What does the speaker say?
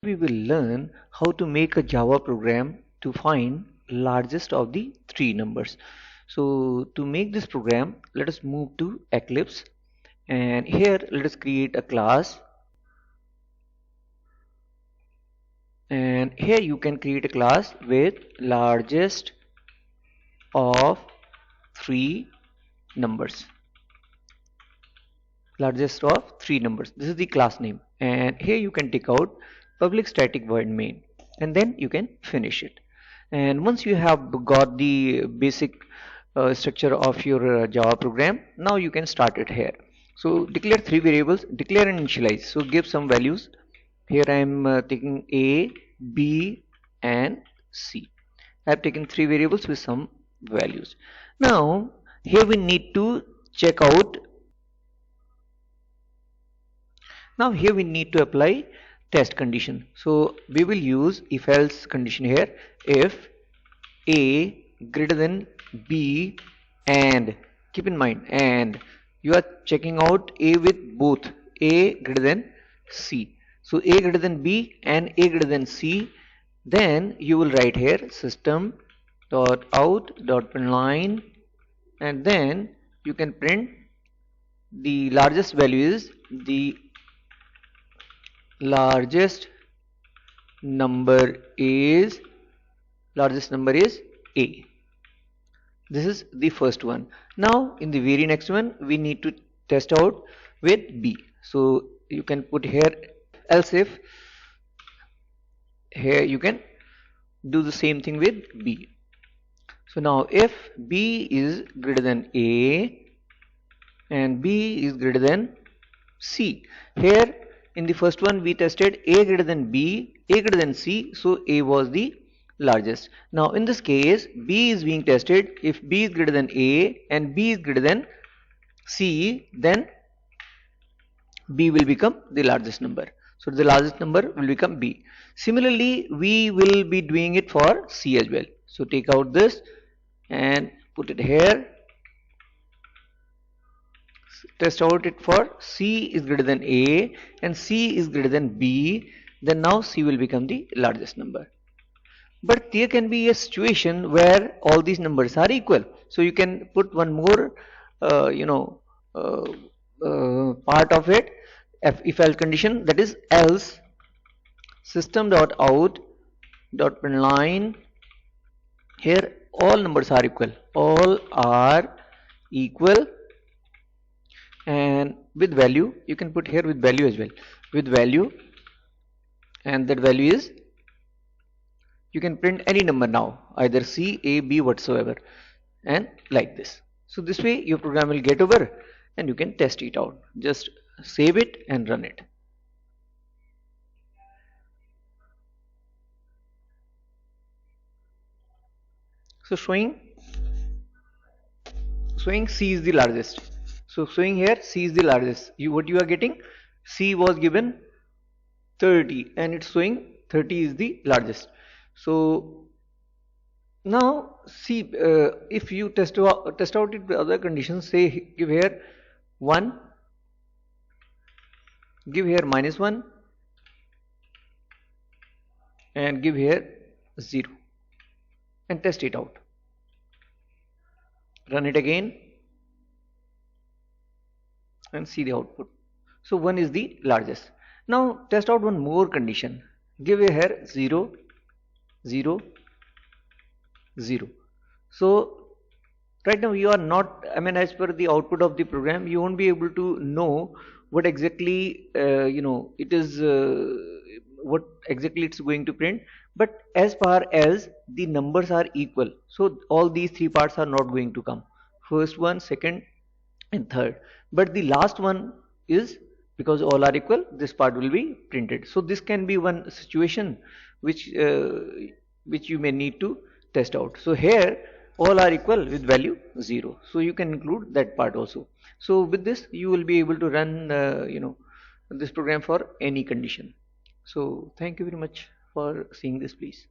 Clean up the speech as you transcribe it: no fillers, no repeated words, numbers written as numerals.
We will learn how to make a Java program to find largest of the three numbers. So to make this program, let us move to Eclipse, and here let us create a class, and here you can create a class with largest of three numbers. Largest of three numbers. This is the class name, and here you can take out public static void main, and then you can finish it. And once you have got the basic structure of your Java program, now you can start it here. So declare three variables, declare and initialize. So give some values. Here I am taking A, B and C. I have taken three variables with some values. Now here we need to check out. Now here we need to apply test condition. So we will use if else condition here. If A greater than B, and keep in mind, and you are checking out A with both A greater than C. So A greater than B and A greater than C, then you will write here system dot out dot println, and then you can print the largest value is the largest number is A. This is the first one. Now in the very next one we need to test out with B. So you can put here else if. Here you can do the same thing with B. So now if B is greater than A and B is greater than C, here in the first one we tested A greater than B, A greater than C, so A was the largest. Now in this case B is being tested. If B is greater than A and B is greater than C, then B will become the largest number. So the largest number will become B. Similarly we will be doing it for C as well. So take out this and put it here. Test out it for C is greater than A and C is greater than B, then now C will become the largest number. But there can be a situation where all these numbers are equal. So you can put one more part of it, if else condition, that is else system dot out dot println. Here all numbers are equal, and with value you can put here with value as well, with value, and that value is, you can print any number now, either C, A, B, whatsoever, and like this. So this way your program will get over and you can test it out. Just save it and run it. So showing C is the largest. So showing here C is the largest. What you are getting, C was given 30 and it's showing 30 is the largest. So now see, if you test out it with other conditions, say give here 1, give here -1 and give here 0 and test it out. Run it again and see the output. So 1 is the largest. Now test out one more condition. Give here 0, 0, 0. So right now you are not, as per the output of the program, you won't be able to know what exactly it is, what exactly it's going to print. But as far as the numbers are equal, so all these three parts are not going to come, first one, second and third, but the last one is, because all are equal, this part will be printed. So this can be one situation which you may need to test out. So here all are equal with value 0, so you can include that part also. So with this you will be able to run this program for any condition. So thank you very much for seeing this, please.